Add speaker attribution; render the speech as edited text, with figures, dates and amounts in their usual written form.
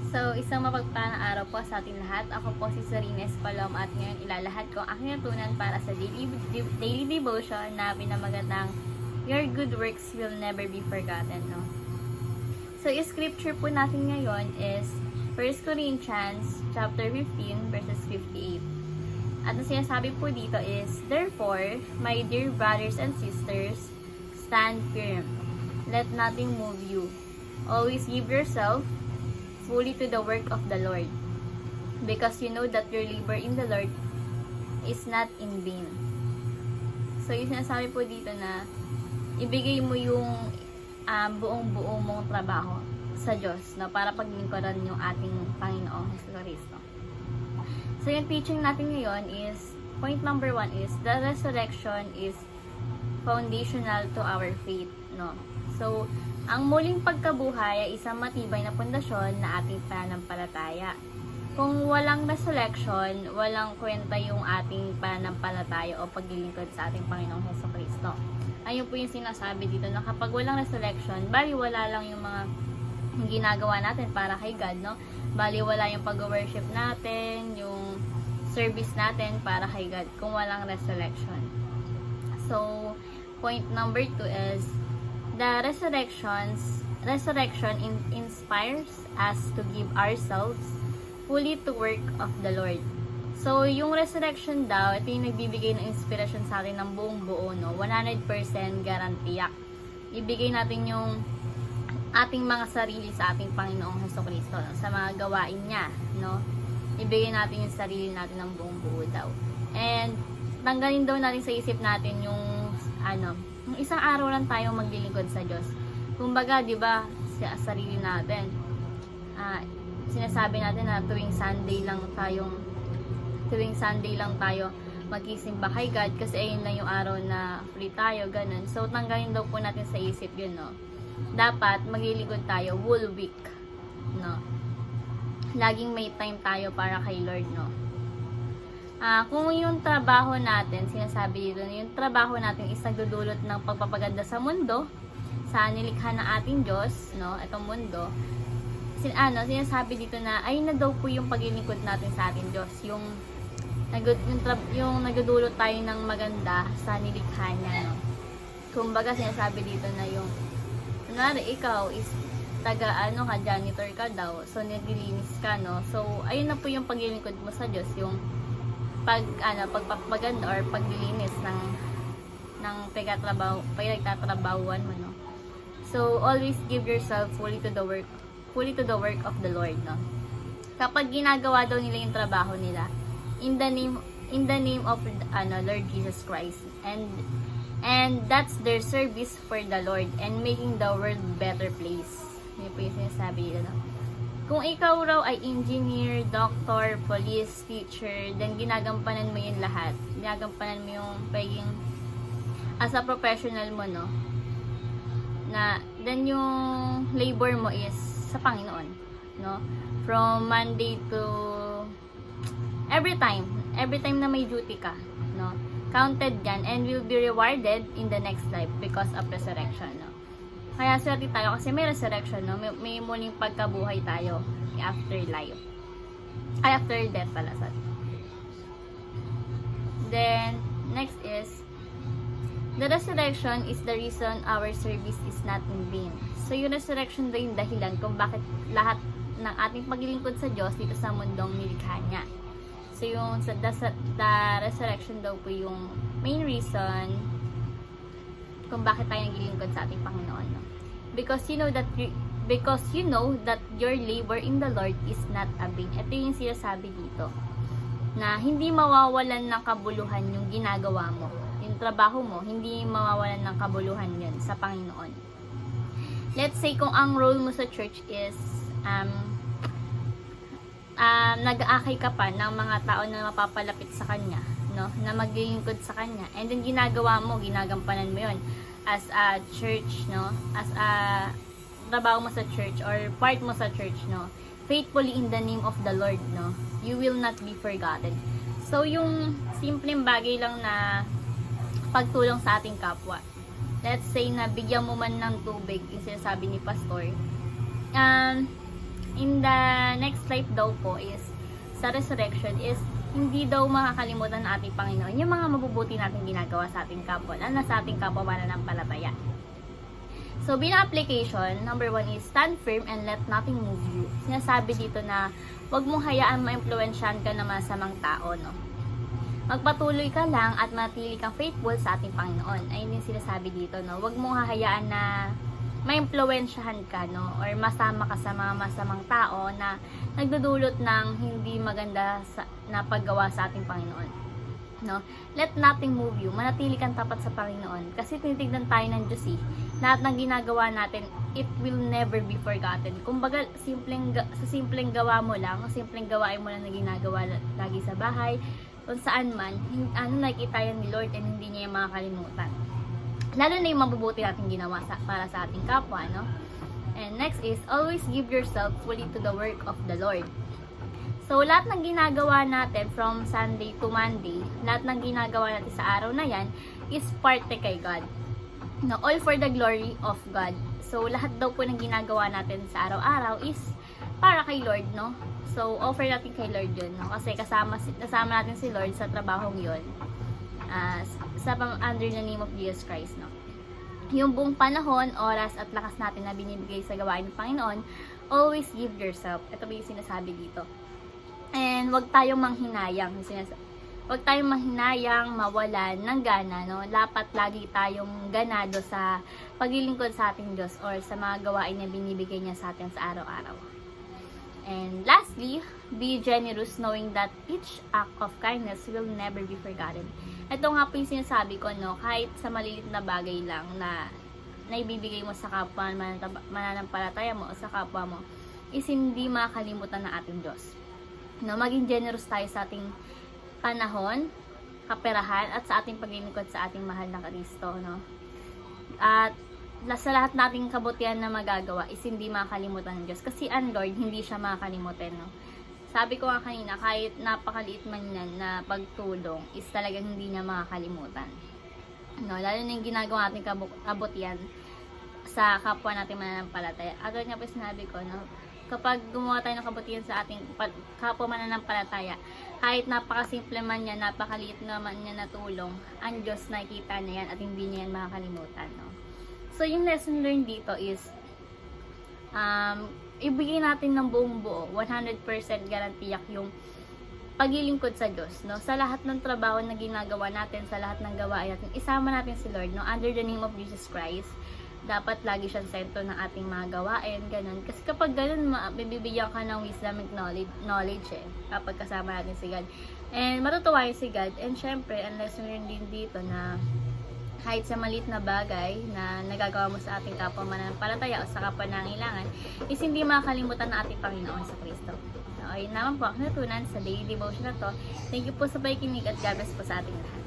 Speaker 1: So, isang mapagpalang araw po sa ating lahat. Ako po si Sarines Palom at ngayon ilalahad ko ang aking natunan para sa daily devotion na pinamagatang Your good works will never be forgotten. No? So, yung scripture po natin ngayon is 1 Corinthians chapter 15 verses 58. At ang sinasabi po dito is, Therefore, my dear brothers and sisters, stand firm. Let nothing move you. Always give yourself fully to the work of the Lord, because you know that your labor in the Lord is not in vain. So, yung sinasabi po dito na ibigay mo yung buong-buo mong trabaho sa Diyos na para paglingkuran yung ating Panginoong Jesucristo. So, yung teaching natin ngayon is, point number 1 is, the resurrection is foundational to our faith. No? So, ang muling pagkabuhay ay isang matibay na pundasyon na ating pananampalataya. Kung walang resurrection, walang kwenta yung ating pananampalataya o paglilingkod sa ating Panginoong Jesucristo. Ayun po yung sinasabi dito na kapag walang resurrection, bali wala lang yung mga ginagawa natin para kay God, no? Bali wala yung pag-worship natin, yung service natin para kay God kung walang resurrection. So, point number 2 is, the resurrection inspires us to give ourselves fully to work of the Lord. So, yung resurrection daw, ito yung nagbibigay ng inspirasyon sa atin ng buong buo, no? 100% garantiyak. Ibigay natin yung ating mga sarili sa ating Panginoong Jesucristo, no? Sa mga gawain niya, no? Ibigay natin yung sarili natin ng buong buo daw. And, tanggalin daw natin sa isip natin yung, yung isang araw lang tayo maglilingkod sa Diyos. Kumbaga, di ba, sa sarili natin, sinasabi natin na tuwing Sunday lang tayo magsisimba kay God kasi ayun lang yung araw na free tayo, ganun. So, tanggalin daw po natin sa isip yun, no? Dapat maglilingkod tayo whole week, no? Laging may time tayo para kay Lord, no? Kung yung trabaho natin, sinasabi dito, yung trabaho natin is nagdudulot ng pagpapaganda sa mundo, sa nilikha ng ating Diyos, no, itong mundo, sinasabi dito na, ay na daw po yung paglilingkod natin sa ating Diyos, yung nagdudulot tayo ng maganda sa nilikha niya, no. Kumbaga, sinasabi dito na yung, kunwari, ikaw is janitor ka daw, so naglilinis ka, no, so, ayun na po yung paglilingkod mo sa Diyos, yung pagpapaganda or paglilinis ng pinagtatrabahuan mo, no. So, always give yourself fully to the work of the Lord, no. Kapag ginagawa daw nila yung trabaho nila in the name of Lord Jesus Christ, and that's their service for the Lord and making the world better place. Yun po yung sinasabi nila, no. Kung ikaw raw ay engineer, doctor, police, teacher, then ginagampanan mo yun lahat. Ginagampanan mo yung pagiging as a professional mo, no? Then yung labor mo is sa Panginoon, no? From Monday to every time na may duty ka, no? Counted yan and will be rewarded in the next life because of resurrection, no? Kaya swerte tayo kasi may resurrection, no? May muling pagkabuhay tayo after life. After death pala, sorry. Then, next is, the resurrection is the reason our service is not in vain. So, yung resurrection daw yung dahilan kung bakit lahat ng ating paglilingkod sa Diyos dito sa mundong nilikha niya. So, yung the resurrection daw po yung main reason kung bakit tayo naglilingkod sa ating Panginoon, no? Because you know that your labor in the Lord is not a vain. Ito yung sinasabi dito, na hindi mawawalan ng kabuluhan yung ginagawa mo, yung trabaho mo, hindi mawawalan ng kabuluhan yun sa Panginoon. Let's say kung ang role mo sa church is nag-aakay ka pa ng mga tao na mapapalapit sa Kanya, no, na maglilingkod sa Kanya, and then ginagampanan mo yun as a church, no, as a trabaho mo sa church or part mo sa church, no, faithfully in the name of the Lord, no, you will not be forgotten. So, yung simpleng bagay lang na pagtulong sa ating kapwa, let's say na bigyan mo man ng tubig, yung sinasabi ni Pastor, in the next life daw po is, sa resurrection is, hindi daw makakalimutan ng ating Panginoon yung mga mabubuti natin ginagawa sa ating kapwa, sa ating kapwa mananampalataya. So, bilang application, number 1 is stand firm and let nothing move you. Sinasabi dito na huwag mong hayaan ma-impluwensyahan ka ng masamang tao, no? Magpatuloy ka lang at manatili kang faithful sa ating Panginoon. Ayun yung sinasabi dito, no? Huwag mong hahayaan na ma-impluwensyahan ka, no? Or masama ka sa mga masamang tao na nagdudulot ng hindi maganda na paggawa sa ating Panginoon. No? Let nothing move you. Manatili kang tapat sa Panginoon. Kasi tinitignan tayo ng Diyos eh. Lahat ng ginagawa natin, it will never be forgotten. Kumbaga, sa simpleng gawa mo lang, simpleng gawain mo lang na ginagawa lagi sa bahay, kung saan man, nakikita yan ni Lord and hindi niya yung makakalimutan. Lalo na yung mabubuti natin ginawa para sa ating kapwa, no? And next is, always give yourself fully to the work of the Lord. So, lahat ng ginagawa natin from Sunday to Monday, lahat ng ginagawa natin sa araw na yan, is parte kay God. No, all for the glory of God. So, lahat daw po ng ginagawa natin sa araw-araw is para kay Lord, no? So, offer natin kay Lord yun, no? Kasi kasama natin si Lord sa trabahong yun. Under the name of Jesus Christ, no? Yung buong panahon, oras at lakas natin na binibigay sa gawain ng Panginoon, always give yourself. Ito ba yung sinasabi dito? And wag tayong manghinayang. Wag tayong manghinayang, mawalan ng gana, no? Dapat lagi tayong ganado sa paglilingkod sa ating Diyos or sa mga gawain na binibigay niya sa atin sa araw-araw. And lastly, be generous knowing that each act of kindness will never be forgotten. Ito nga po yung sinasabi ko, no? Kahit sa malilit na bagay lang na naibibigay mo sa kapwa mananampalataya mo o sa kapwa mo, is hindi makakalimutan ng ating Diyos. No, maging generous tayo sa ating panahon, kaperahan, at sa ating paglilingkod sa ating mahal na Kristo, no? At sa lahat nating kabutihan na magagawa is hindi makakalimutan ng Diyos. Kasi ang Lord, hindi siya makakalimutan, no? Sabi ko nga kanina, kahit napakaliit man yan na pagtulong, is talagang hindi niya makakalimutan. No, lalo na yung ginagawa nating kabutihan sa kapwa natin mananampalataya. Agad nga po sinabi ko, no? Kapag gumawa tayo ng kabutihan sa ating kapwa mananampalataya, kahit napakasimple man yan, napakaliit naman niya na tulong, ang Diyos nakikita niya yan at hindi niya yan makakalimutan, no? So, yung lesson learned dito is, ibigay natin ng buong buo, 100% garantiyak yung paglilingkod sa Diyos, no? Sa lahat ng trabaho na ginagawa natin, sa lahat ng gawain natin, isama natin si Lord, no? Under the name of Jesus Christ. Dapat lagi siyang sentro ng ating mga gawain, ganun. Kasi kapag ganun, bibigyan ka ng wisdom and knowledge kapag kasama natin si God. And matutuwa si God. And syempre, ang lesson rin din dito na kahit sa maliit na bagay na nagagawa mo sa ating kapwa mananampalataya o sa kapwa nangailangan, is hindi makakalimutan ng ating Panginoon sa Kristo. So, ayun naman po ang natutunan sa daily devotion na to. Thank you po sa pakikinig at God bless po sa ating lahat.